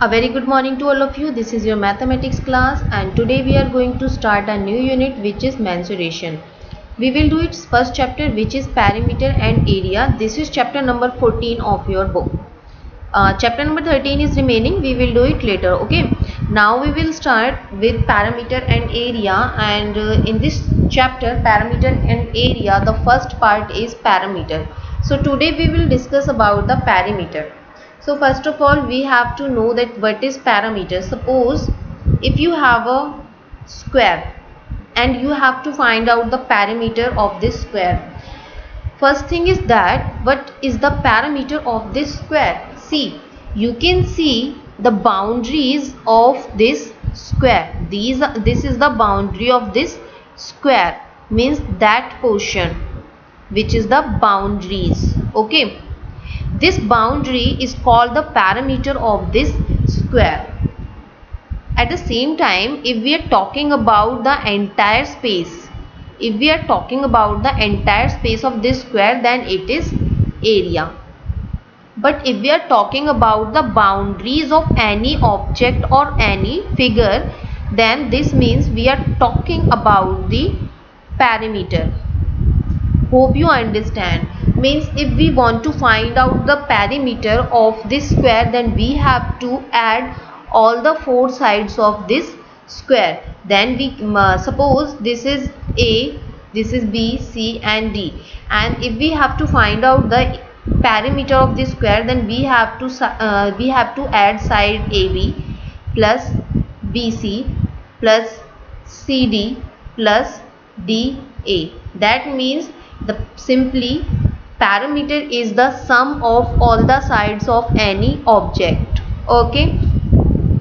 A very good morning to all of you. This is your mathematics class and today we are going to start a new unit which is mensuration. We will do its first chapter which is perimeter and area. This is chapter number 14 of your book. Chapter number 13 is remaining. We will do it later. Okay. Now we will start with perimeter and area, and in this chapter perimeter and area the first part is perimeter. So today we will discuss about the perimeter. So first of all we have to know that what is perimeter. Suppose if you have a square and you have to find out the perimeter of this square. First thing is that what is the perimeter of this square? See, you can see the boundaries of this square. This is the boundary of this square, means that portion which is the boundaries. Okay, this boundary is called the perimeter of this square. At the same time, if we are talking about the entire space, if we are talking about the entire space of this square, then it is area. But if we are talking about the boundaries of any object or any figure, then this means we are talking about the perimeter. Hope you understand. Means if we want to find out the perimeter of this square, then we have to add all the four sides of this square. Then we suppose this is A, this is B, C and D, and if we have to find out the perimeter of this square, then we have to add side AB plus BC plus CD plus DA. That means the simply perimeter is the sum of all the sides of any object. Okay,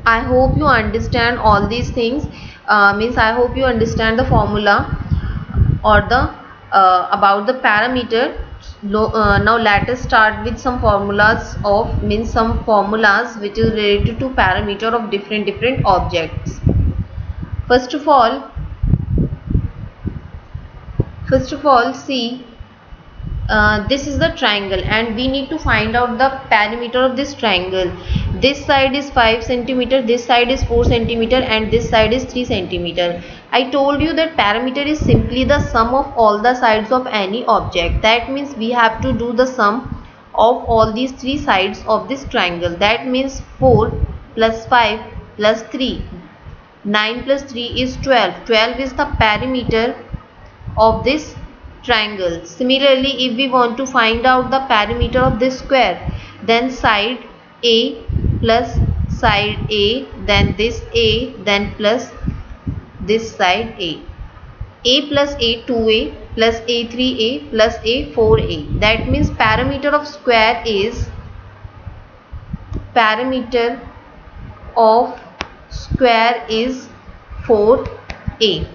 I hope you understand all these things. Means I hope you understand the formula or the about the perimeter. Now let us start with some formulas of some formulas which is related to perimeter of different objects. First of all see, this is the triangle and we need to find out the perimeter of this triangle. This side is 5 centimeter, this side is 4 centimeter and this side is 3 centimeter. I told you that perimeter is simply the sum of all the sides of any object. That means we have to do the sum of all these three sides of this triangle. That means 4 plus 5 plus 3, 9 plus 3 is 12. 12 is the perimeter of this triangle. Similarly, if we want to find out the perimeter of this square, then side A plus side A, then this A, then plus this side A. A plus A 2A plus A 3A plus A 4A. That means perimeter of square is perimeter of square is 4A.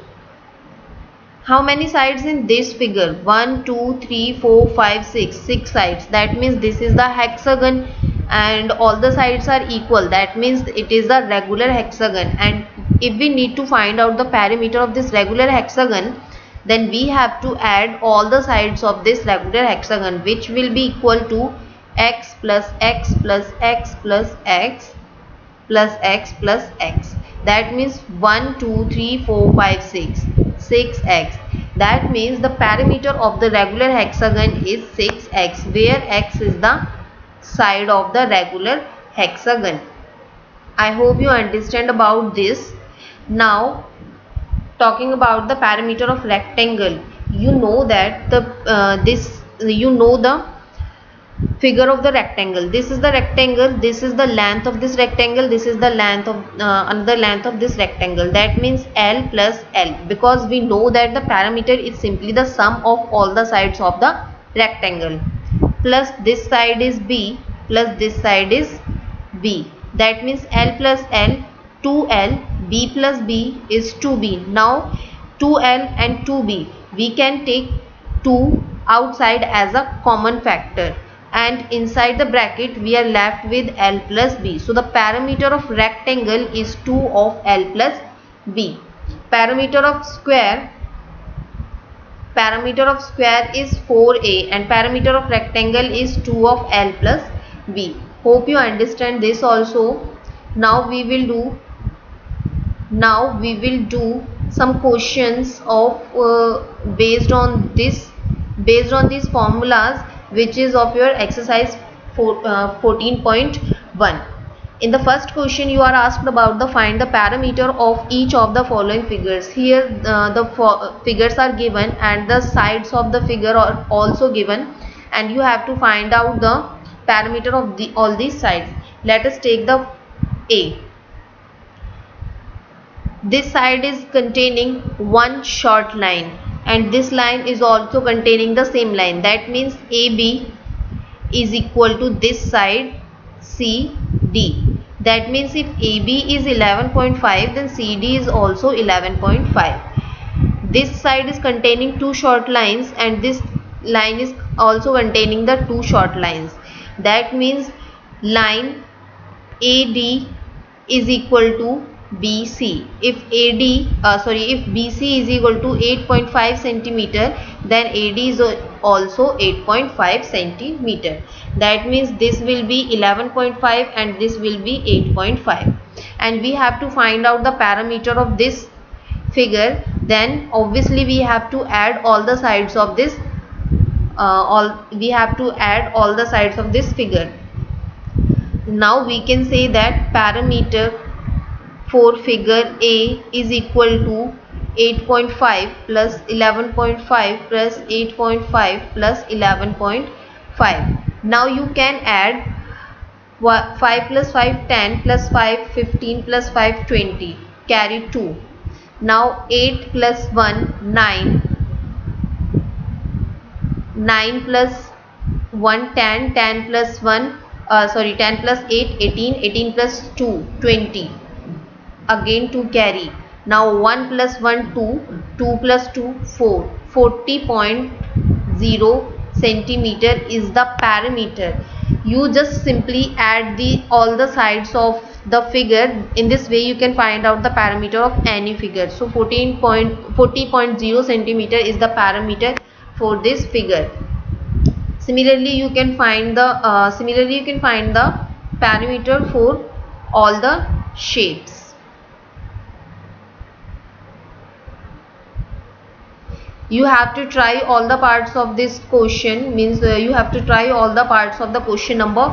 How many sides in this figure? 1, 2, 3, 4, 5, 6. 6 sides. That means this is the hexagon and all the sides are equal. That means it is a regular hexagon. And if we need to find out the perimeter of this regular hexagon, then we have to add all the sides of this regular hexagon, which will be equal to x plus x plus x plus x plus x plus x. That means 1, 2, 3, 4, 5, 6. 6x. That means the perimeter of the regular hexagon is 6x, where x is the side of the regular hexagon. I hope you understand about this. Now talking about the perimeter of rectangle, you know that the figure of the rectangle. This is the rectangle, this is the length of this rectangle, this is the length of another length of this rectangle. That means L plus L, because we know that the perimeter is simply the sum of all the sides of the rectangle, plus this side is B plus this side is B. That means L plus L 2L, B plus B is 2B. Now 2L and 2B, we can take 2 outside as a common factor, and inside the bracket we are left with L plus B. So the perimeter of rectangle is 2 of L plus B. Perimeter of square is 4A and perimeter of rectangle is 2 of L plus B. Hope you understand this also. Now we will do some questions of based on these formulas, which is of your exercise 14.1. In the first question you are asked about the find the parameter of each of the following figures. Here the figures are given and the sides of the figure are also given, and you have to find out the parameter of all these sides. Let us take the A. This side is containing one short line and this line is also containing the same line. That means AB is equal to this side CD. That means if AB is 11.5, then CD is also 11.5. This side is containing two short lines and this line is also containing the two short lines. That means line AD is equal to BC. If BC is equal to 8.5 centimeter, then AD is also 8.5 centimeter. That means this will be 11.5 and this will be 8.5. And we have to find out the parameter of this figure. Then obviously we have to add all the sides of this. All the sides of this figure. Now we can say that parameter for figure A is equal to 8.5 plus 11.5 plus 8.5 plus 11.5. Now you can add 5 plus 5 10 plus 5 15 plus 5 20, carry 2. Now 8 plus 1 9, 9 plus 1 10, 10 plus 1 10 plus 8 18, 18 plus 2 20, again 2 carry. Now 1 plus 1 2, 2 plus 2 4, 40.0 centimeter is the parameter. You just simply add all the sides of the figure. In this way you can find out the parameter of any figure. So 40.0 centimeter is the parameter for this figure. Similarly you can find the parameter for all the shapes. You have to try all the parts of this question, means you have to try all the parts of the question number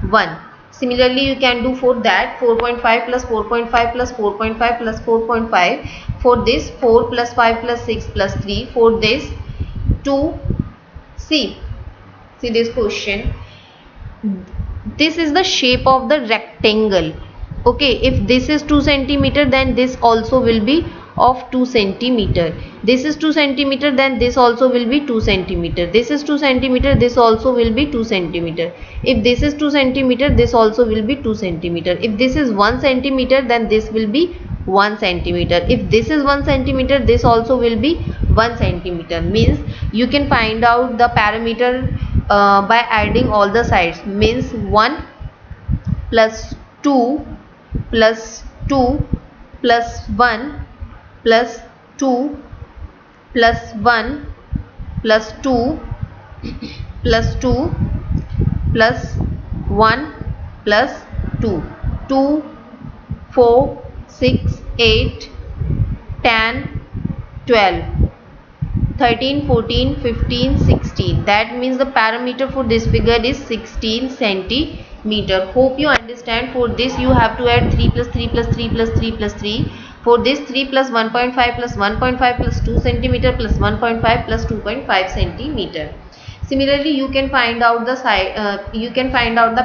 1. Similarly you can do for that 4.5 plus 4.5 plus 4.5 plus 4.5. For this 4 plus 5 plus 6 plus 3. For this 2. See this question. This is the shape of the rectangle. Okay, if this is 2 centimeter, then this also will be of 2 centimeter. This is 2 centimeter, then this also will be 2 centimeter. This is 2 centimeter, this also will be 2 centimeter. If this is 2 centimeter, this also will be 2 centimeter. If this is 1 centimeter, then this will be 1 centimeter. If this is 1 centimeter, this also will be 1 centimeter. Means you can find out the parameter by adding all the sides. Means 1 plus 2 plus 2 plus 1 plus 2 plus 1 plus 2 plus 2 plus 1 plus 2. 2 4 6 8 10 12 13 14 15 16. That means the parameter for this figure is 16 centimeter. Hope you understand. For this you have to add 3 plus 3 plus 3 plus 3 plus 3. For this 3 plus 1.5 plus 1.5 plus 2 centimeter plus 1.5 plus 2.5 centimeter. Similarly you can find out the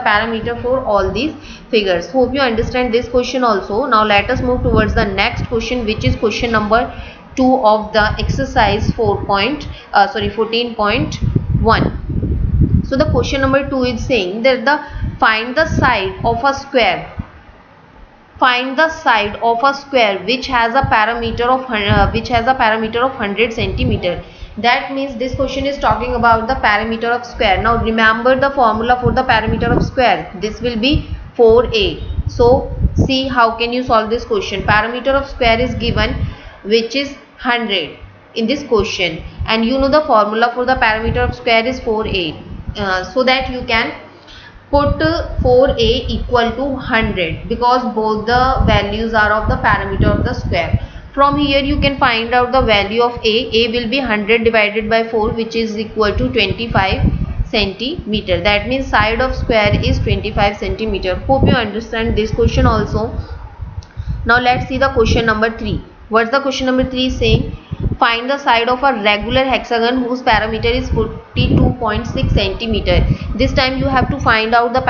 parameter for all these figures. Hope you understand this question also. Now let us move towards the next question, which is question number 2 of the exercise 14.1. So the question number 2 is saying that find the side of a square. Find the side of a square which has a parameter of 100 centimeter. That means this question is talking about the parameter of square. Now remember the formula for the parameter of square. This will be 4a. So see how can you solve this question. Parameter of square is given, which is 100 in this question, and you know the formula for the parameter of square is 4a. So that you can Put 4a equal to 100 because both the values are of the parameter of the square. From here you can find out the value of a. A will be 100 divided by 4, which is equal to 25 centimeter. That means side of square is 25 centimeter. Hope you understand this question also. Now let's see the question number 3. What's the question number 3 saying? Find the side of a regular hexagon whose parameter is 42.6 centimeter. This time you have to find out the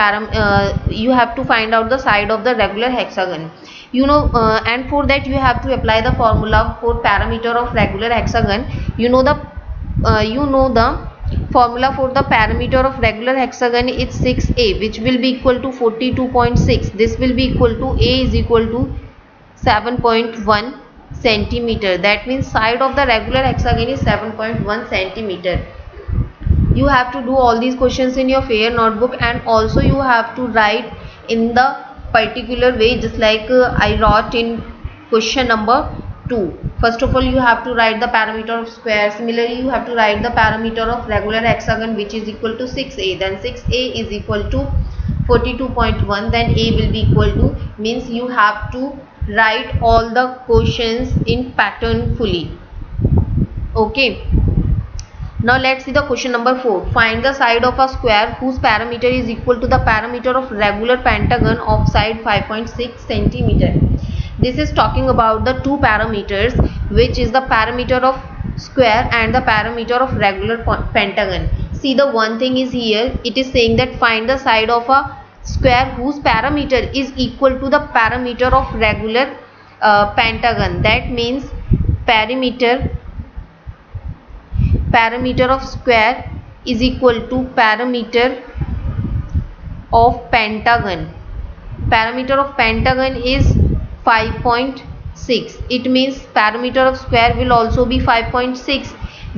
side of the regular hexagon. And for that you have to apply the formula for parameter of regular hexagon. The formula for the parameter of regular hexagon is 6a, which will be equal to 42.6. This will be equal to a is equal to 7.1 centimeter. That means side of the regular hexagon is 7.1 centimeter. You have to do all these questions in your fair notebook, and also you have to write in the particular way, just like I wrote in question number 2. First of all, you have to write the parameter of square. Similarly, you have to write the parameter of regular hexagon, which is equal to 6a. Then 6a is equal to 42.1. Then a will be equal to, means you have to write all the questions in pattern fully. Okay. Now let's see the question number 4. Find the side of a square whose parameter is equal to the parameter of regular pentagon of side 5.6 centimeter. This is talking about the two parameters, which is the parameter of square and the parameter of regular pentagon. See, the one thing is here, it is saying that find the side of a square whose parameter is equal to the parameter of regular pentagon. That means parameter of square is equal to parameter of pentagon. Parameter of pentagon is 5.6. It means parameter of square will also be 5.6.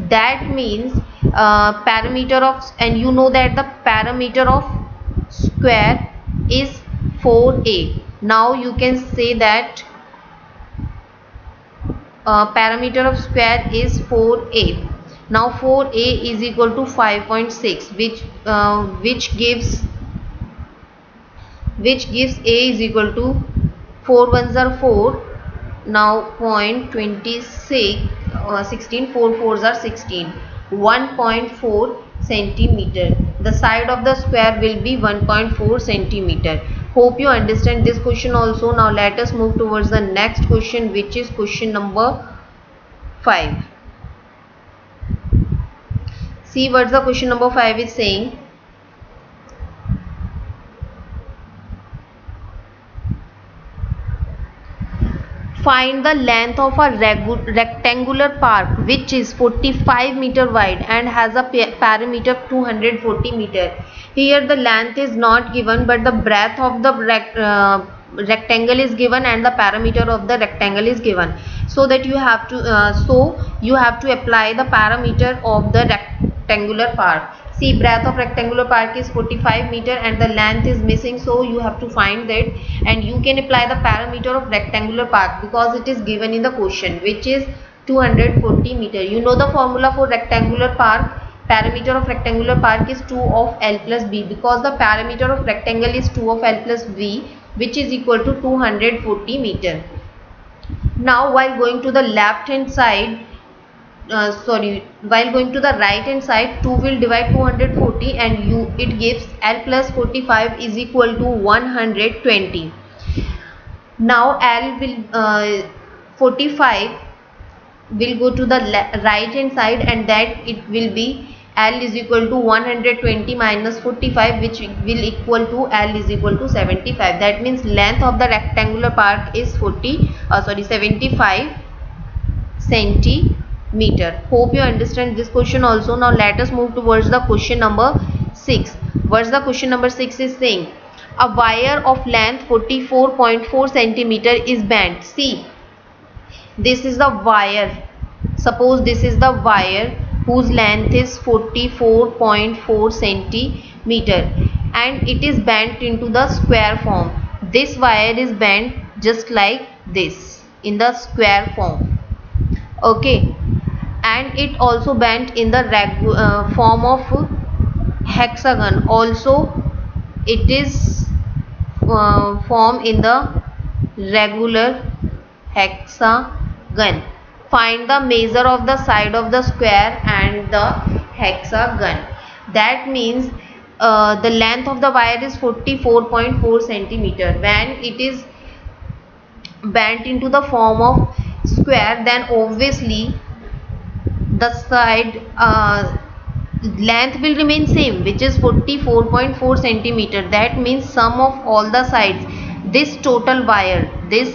That means parameter of, and you know that the parameter of square is 4a. Now you can say that parameter of square is 4a. Now 4a is equal to 5.6, which gives a is equal to 4 ones are 4. Now 0.26 16, 4 fours are 16. 1.4 centimeter. The side of the square will be 1.4 centimeter. Hope you understand this question also. Now let us move towards the next question, which is question number 5. See what the question number 5 is saying. Find the length of a rectangular park which is 45 meter wide and has a perimeter of 240 meter. Here the length is not given, but the breadth of the rectangle is given and the perimeter of the rectangle is given. So that you have to apply the parameter of the rectangular park. See, breadth of rectangular park is 45 meter and the length is missing, so you have to find that, and you can apply the parameter of rectangular park because it is given in the question, which is 240 meter. You know the formula for rectangular park. Parameter of rectangular park is 2 of L plus B, because the parameter of rectangle is 2 of L plus B, which is equal to 240 meter. Now while going to the left hand side, while going to the right hand side, 2 will divide 240 and it gives L plus 45 is equal to 120. Now L will 45 will go to the right hand side, and that it will be L is equal to 120 minus 45, which will equal to L is equal to 75. That means length of the rectangular park is 75 centimeter. Hope you understand this question also. Now let us move towards the question number 6. What's the question number 6 is saying? A wire of length 44.4 centimeter is bent. See, this is the wire. Suppose this is the wire whose length is 44.4 centimeter and it is bent into the square form. This wire is bent just like this in the square form. Okay, and it also bent in the form of hexagon also it is formed in the regular hexagon. Find the measure of the side of the square and the hexagon. That means the length of the wire is 44.4 centimeter. When it is bent into the form of square, then obviously the side length will remain same, which is 44.4 centimeter. That means sum of all the sides, this total wire is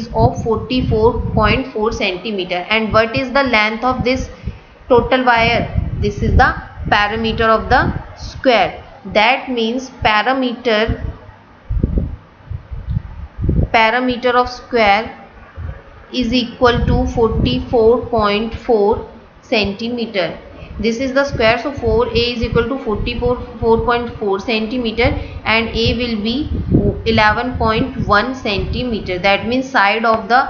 of 44.4 centimeter. And what is the length of this total wire? This is the parameter of the square. That means parameter of square is equal to 44.4 centimeter. This is the square, so 4a is equal to 44.4 centimeter and a will be 11.1 centimeter. That means side of the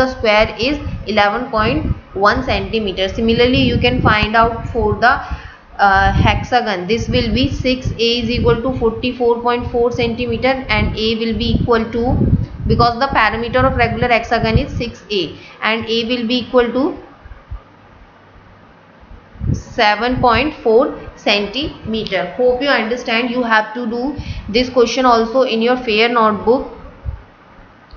square is 11.1 centimeter. Similarly, you can find out for the hexagon. This will be 6a is equal to 44.4 centimeter and a will be equal to, because the parameter of regular hexagon is 6a, and a will be equal to 7.4 centimeter. Hope you understand. You have to do this question also in your fair notebook.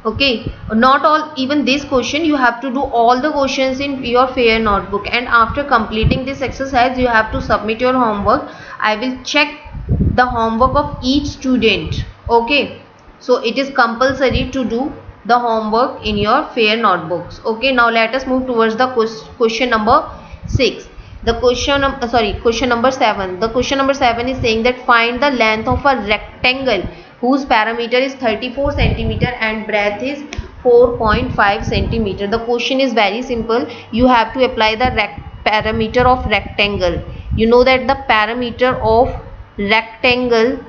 Okay, not all, even this question you have to do all the questions in your fair notebook, and after completing this exercise you have to submit your homework. I will check the homework of each student. Okay, so it is compulsory to do the homework in your fair notebooks. Okay, now let us move towards the question number 6. The question number 7. The question number 7 is saying that find the length of a rectangle whose parameter is 34 centimeter and breadth is 4.5 centimeter. The question is very simple. You have to apply the parameter of rectangle. You know that the parameter of rectangle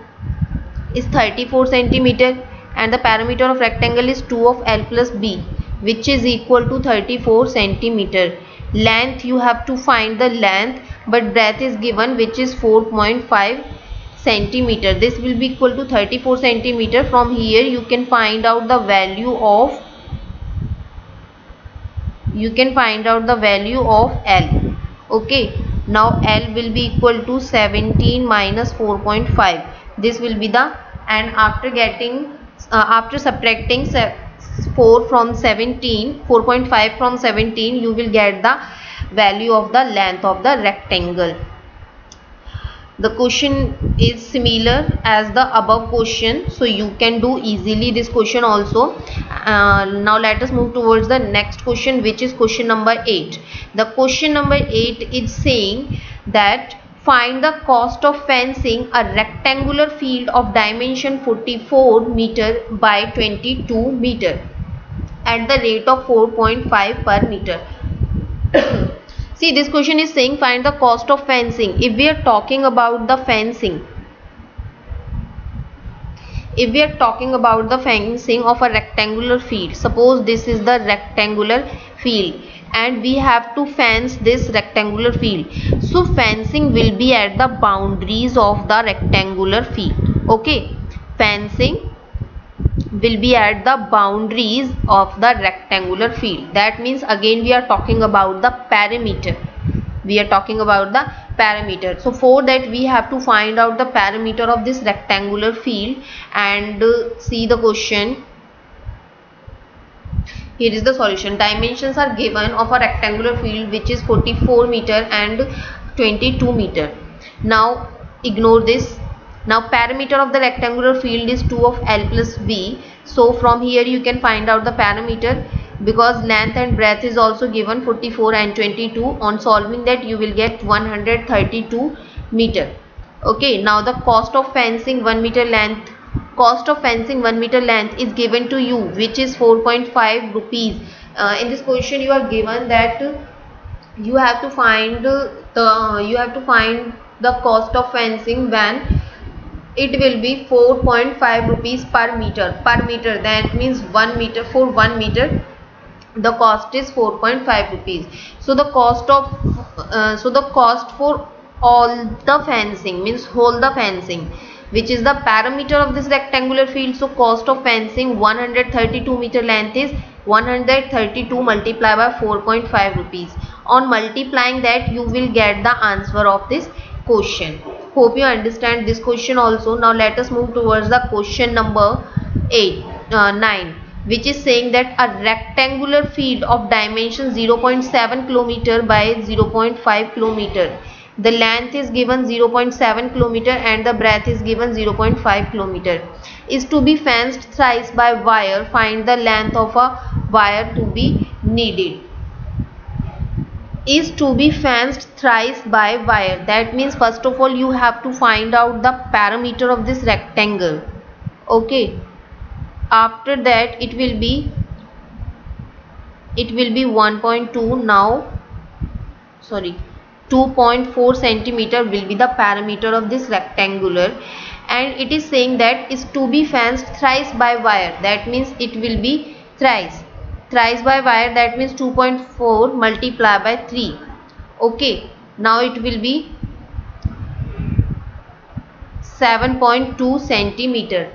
is 34 centimeter and the parameter of rectangle is 2 of L plus B, which is equal to 34 centimeter. Length, you have to find the length, but breadth is given, which is 4.5 centimeter. This will be equal to 34 centimeter. From here you can find out the value of L. Okay, now L will be equal to 17 minus 4.5. This will be the, and after subtracting 4.5 from 17, you will get the value of the length of the rectangle. The question is similar as the above question, so you can do easily this question also. Now let us move towards the next question, which is question number 8. The question number 8 is saying that find the cost of fencing a rectangular field of dimension 44 meter by 22 meter at the rate of 4.5 per meter. See, this question is saying find the cost of fencing. If we are talking about the fencing, of a rectangular field, suppose this is the rectangular field and we have to fence this rectangular field. So fencing will be at the boundaries of the rectangular field. Okay, fencing will be at the boundaries of the rectangular field. That means again we are talking about the perimeter. So for that we have to find out the perimeter of this rectangular field, and see the question. Here is the solution. Dimensions are given of a rectangular field which is 44 meter and 22 meter. Now ignore this. Now perimeter of the rectangular field is 2 of L plus B. So from here you can find out the perimeter, because length and breadth is also given 44 and 22. On solving that you will get 132 meter. Okay, now the cost of fencing 1 meter length is given to you, which is 4.5 rupees. In this question you are given that you have to find the cost of fencing when it will be 4.5 rupees per meter. That means 1 meter, for 1 meter the cost is 4.5 rupees. So the cost for all the fencing means whole the fencing, which is the parameter of this rectangular field. So cost of fencing 132 meter length is 132 multiplied by 4.5 rupees. On multiplying that you will get the answer of this question. Hope you understand this question also. Now let us move towards the question number 9, which is saying that a rectangular field of dimension 0.7 kilometer by 0.5 kilometer, the length is given 0.7 kilometer and the breadth is given 0.5 kilometer, is to be fenced thrice by wire. Find the length of a wire to be needed. Is to be fenced thrice by wire. That means first of all you have to find out the parameter of this rectangle. Okay. After that it will be 1.2. now sorry 2.4 centimeter will be the parameter of this rectangular, and it is saying that is to be fenced thrice by wire. That means it will be thrice by wire. That means 2.4 multiplied by 3. Okay, now it will be 7.2 centimeter.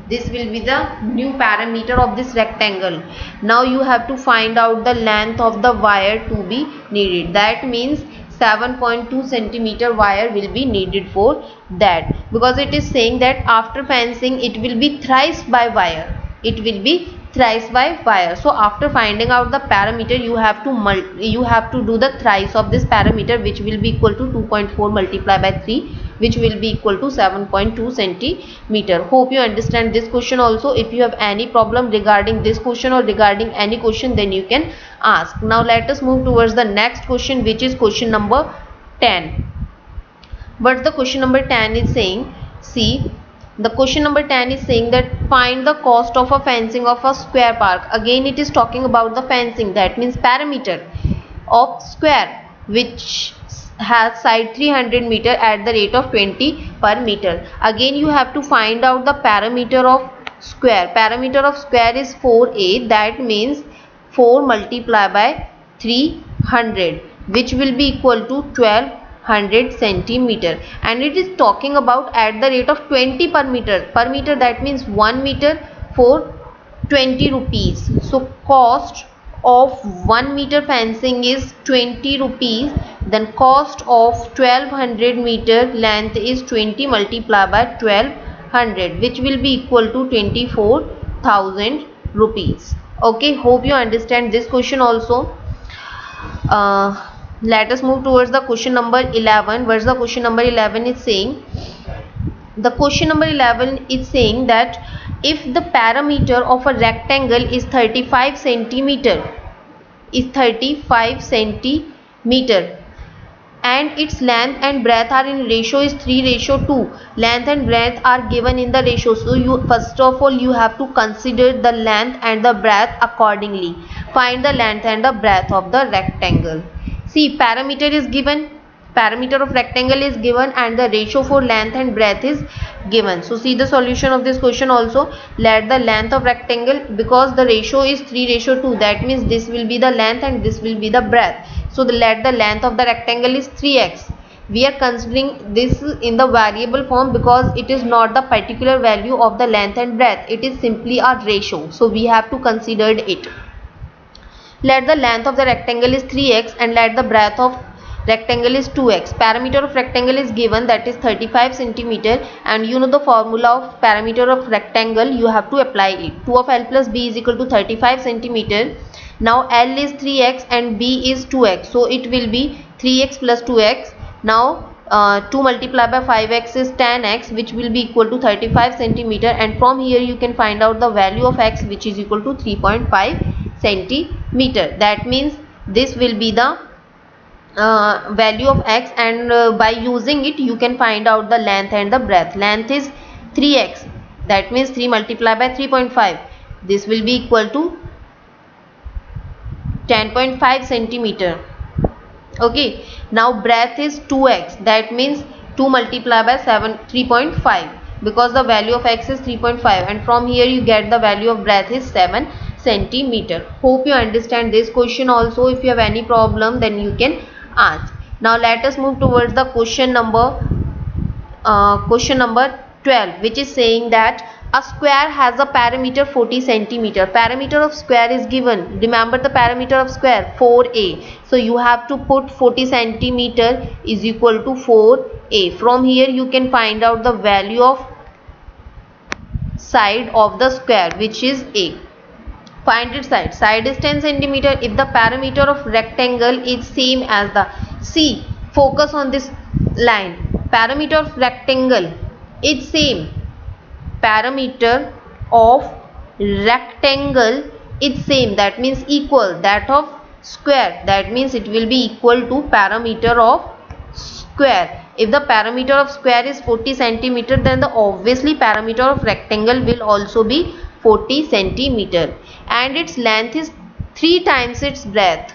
This will be the new parameter of this rectangle. Now you have to find out the length of the wire to be needed. That means 7.2 centimeter wire will be needed for that, because it is saying that after fencing it will be thrice by wire. It will be thrice by wire. So after finding out the parameter you have to do the thrice of this parameter, which will be equal to 2.4 multiplied by 3, which will be equal to 7.2 centimeter. Hope you understand this question also. If you have any problem regarding this question or regarding any question, then you can ask. Now let us move towards the next question, which is question number 10. But the question number 10 is saying, see, the question number 10 is saying that find the cost of a fencing of a square park. Again it is talking about the fencing. That means parameter of square which has side 300 meter at the rate of 20 per meter. Again you have to find out the parameter of square. Parameter of square is 4a. That means 4 multiplied by 300, which will be equal to 1200 centimeter, and it is talking about at the rate of 20 per meter. Per meter, that means 1 meter for 20 rupees. So cost of 1 meter fencing is 20 rupees. Then cost of 1200 meter length is 20 multiplied by 1200, which will be equal to 24,000 rupees. Okay, hope you understand this question also. Let us move towards the question number 11. What's the question number 11 is saying? The question number 11 is saying that if the parameter of a rectangle is 35 centimeter, and its length and breadth are in ratio is 3:2. Length and breadth are given in the ratio. So you first of all you have to consider the length and the breadth accordingly. Find the length and the breadth of the rectangle. See, parameter is given, parameter of rectangle is given, and the ratio for length and breadth is given. So see the solution of this question also. Let the length of rectangle, because the ratio is 3:2, that means this will be the length and this will be the breadth. So let the length of the rectangle is 3x. We are considering this in the variable form because it is not the particular value of the length and breadth. It is simply a ratio. So we have to consider it. Let the length of the rectangle is 3x and let the breadth of rectangle is 2x. Parameter of rectangle is given, that is 35 centimeter, and you know the formula of parameter of rectangle, you have to apply it. 2 of L plus B is equal to 35 centimeter. Now L is 3x and B is 2x, so it will be 3x plus 2x. Now 2 multiplied by 5x is 10x, which will be equal to 35 centimeter, and from here you can find out the value of x, which is equal to 3.5 centimeter. That means this will be the value of x, and by using it you can find out the length and the breadth. Length is 3x, that means 3 multiplied by 3.5, this will be equal to 10.5 centimeter. Okay, now breadth is 2x, that means 2 multiplied by 3.5, because the value of x is 3.5, and from here you get the value of breadth is 7 centimeter. Hope you understand this question also. If you have any problem, then you can ask. Now let us move towards the question number 12, which is saying that a square has a perimeter 40 centimeter. Perimeter of square is given. Remember the perimeter of square 4a. So you have to put 40 centimeter is equal to 4a. From here you can find out the value of side of the square, which is a. Find its side. Side is 10 centimeter. If the perimeter of rectangle is same as the, see, focus on this line. Perimeter of rectangle is same. Perimeter of rectangle is same. That means equal that of square. That means it will be equal to perimeter of square. If the perimeter of square is 40 centimeter, then the obviously perimeter of rectangle will also be 40 centimeter, and its length is 3 times its breadth.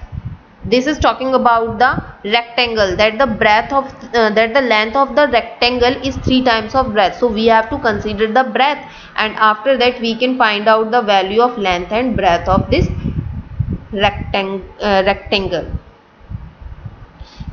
This is talking about the rectangle, that the breadth of that the length of the rectangle is 3 times of breadth. So we have to consider the breadth, and after that we can find out the value of length and breadth of this rectangle.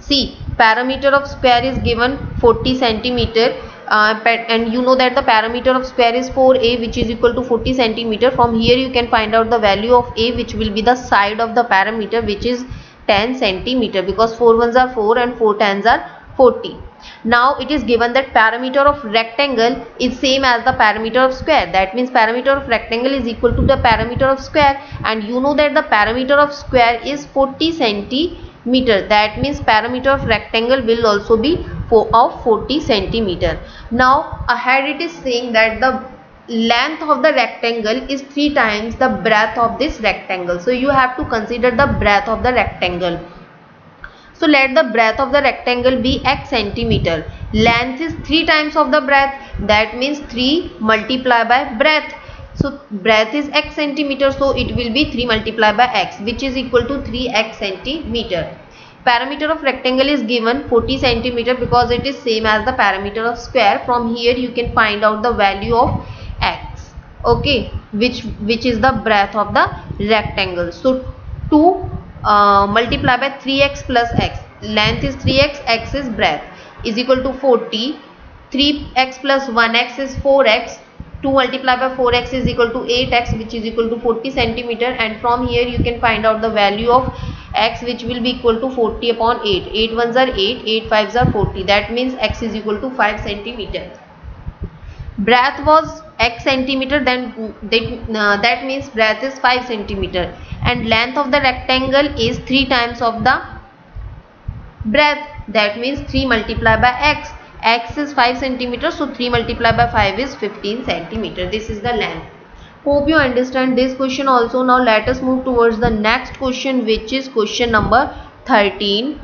See, perimeter of square is given 40 centimeter, and you know that the perimeter of square is 4a, which is equal to 40 centimeter. From here you can find out the value of a, which will be the side of the perimeter, which is 10 centimeter, because 4 ones are 4 and 4 tens are 40. Now it is given that perimeter of rectangle is same as the perimeter of square. That means perimeter of rectangle is equal to the perimeter of square, and you know that the perimeter of square is 40 centimeter. That means perimeter of rectangle will also be of 40 centimeter. Now ahead it is saying that the length of the rectangle is 3 times the breadth of this rectangle. So you have to consider the breadth of the rectangle. So let the breadth of the rectangle be x centimeter. Length is 3 times of the breadth. That means 3 multiplied by breadth. So breadth is x centimeter, so it will be 3 multiplied by x, which is equal to 3x centimeter. Perimeter of rectangle is given 40 centimeter because it is same as the perimeter of square. From here you can find out the value of x, okay, which is the breadth of the rectangle. So 2 multiply by 3x plus x, length is 3x, x is breadth, is equal to 40. 3x plus 1x is 4x. 2 multiplied by 4x is equal to 8x, which is equal to 40 centimeter, and from here you can find out the value of x, which will be equal to 40 upon 8. 8 ones are 8, 8 fives are 40. That means x is equal to 5 centimeter. Breadth was x centimeter, then that means breadth is 5 centimeter, and length of the rectangle is 3 times of the breadth. That means 3 multiplied by x. X is 5 centimeter, so 3 multiplied by 5 is 15 centimeter. This is the length. Hope you understand this question also. Now let us move towards the next question, which is question number 13.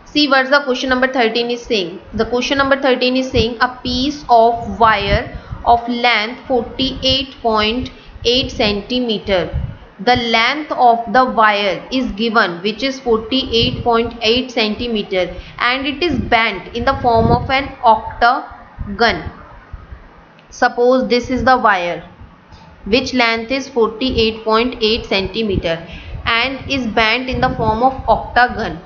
See what the question number 13 is saying. The question number 13 is saying a piece of wire of length 48.8 centimeter. The length of the wire is given, which is 48.8 centimeter, and it is bent in the form of an octagon. Suppose this is the wire, which length is 48.8 centimeter and is bent in the form of octagon.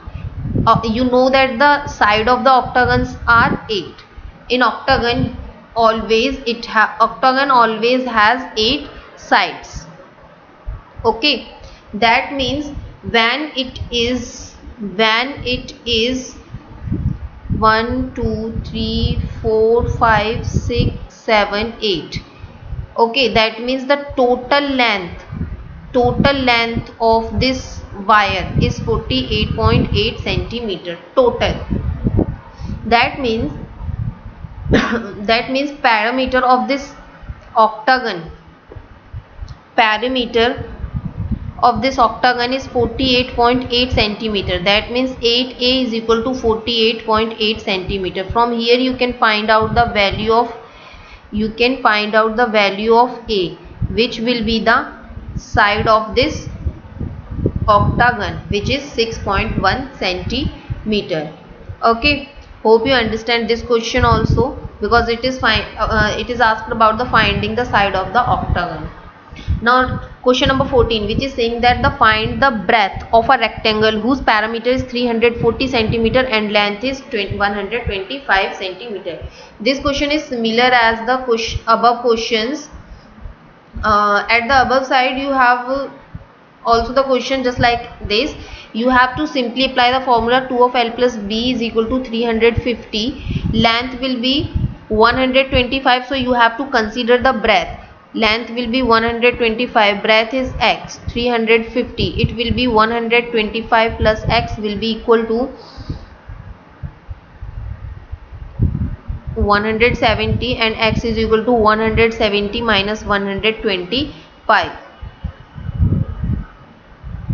You know that the side of the octagons are 8. In octagon always octagon always has 8 sides. Okay, that means when it is 1 2 3 4 5 6 7 8, okay, that means the total length of this wire is 48.8 centimeter total. That means perimeter of this octagon is 48.8 centimeter. That means 8a is equal to 48.8 centimeter. From here you can find out the value of a, which will be the side of this octagon, which is 6.1 centimeter. Okay, hope you understand this question also, because it is asked about the finding the side of the octagon. Now question number 14, which is saying that the find the breadth of a rectangle whose perimeter is 340 centimeter and length is 125 centimeter. This question is similar as the above questions. At the above side you have also the question just like this. You have to simply apply the formula 2 of L plus B is equal to 350. Length will be 125, so you have to consider the breadth. Length will be 125, breadth is x, 350. It will be 125 plus x will be equal to 170, and x is equal to 170 minus 125.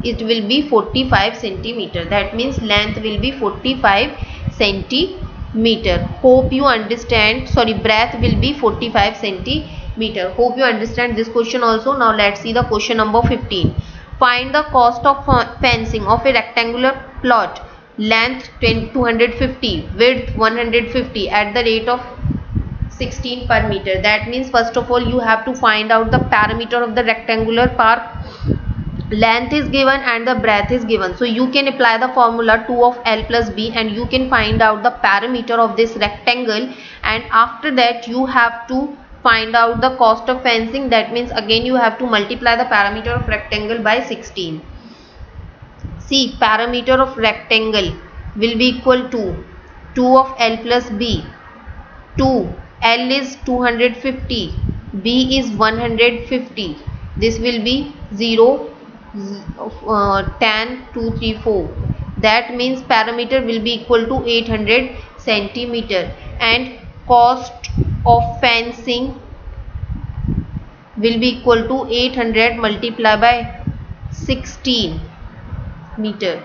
It will be 45 centimeter. That means length will be 45 centimeter. Hope you understand. Sorry, breadth will be 45 centimeter. Hope you understand this question also. Now let's see the question number 15. Find the cost of fencing of a rectangular plot. Length 250, width 150 at the rate of 16 per meter. That means first of all you have to find out the perimeter of the rectangular park. Length is given and the breadth is given, so you can apply the formula 2 of L plus B and you can find out the perimeter of this rectangle, and after that you have to find out the cost of fencing. That means again you have to multiply the perimeter of rectangle by 16. See, perimeter of rectangle will be equal to 2 of L plus B. 2, L is 250, B is 150. This will be 0, 10, 2, 3, 4. That means perimeter will be equal to 800 centimeter, and cost of fencing will be equal to 800 multiplied by 16 meter.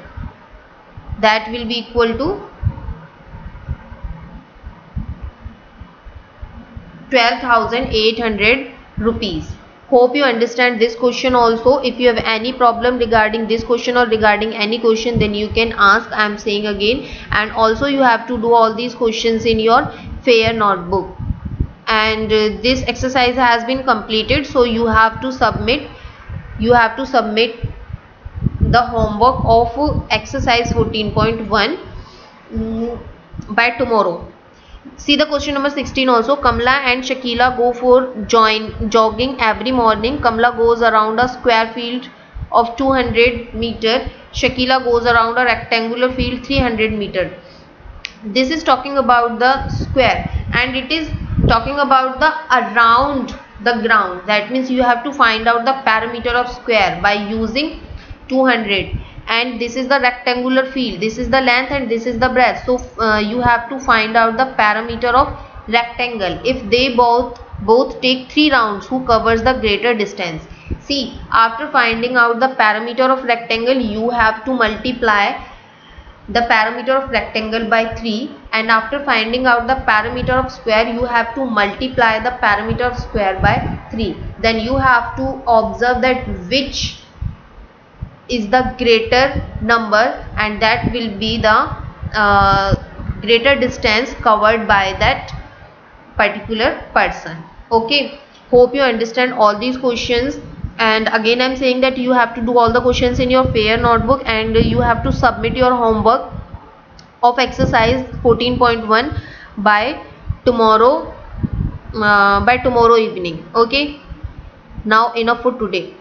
That will be equal to 12,800 rupees. Hope you understand this question also. If you have any problem regarding this question or regarding any question, then you can ask. I am saying again, and also you have to do all these questions in your fair notebook. And this exercise has been completed, so you have to submit the homework of exercise 14.1 by tomorrow. See the question number 16 also. Kamla and Shakila go for jogging every morning. Kamla goes around a square field of 200 meter. Shakila goes around a rectangular field 300 meter. This is talking about the square, and it is talking about the around the ground. That means you have to find out the perimeter of square by using 200. And this is the rectangular field, this is the length and this is the breadth. So you have to find out the perimeter of rectangle. If they both take 3 rounds, who covers the greater distance? See, after finding out the perimeter of rectangle, you have to multiply the perimeter of rectangle by 3, and after finding out the perimeter of square, you have to multiply the perimeter of square by 3. Then you have to observe that which is the greater number, and that will be the greater distance covered by that particular person. Okay, hope you understand all these questions. And again I am saying that you have to do all the questions in your fair notebook, and you have to submit your homework of exercise 14.1 by tomorrow evening. Okay, now enough for today.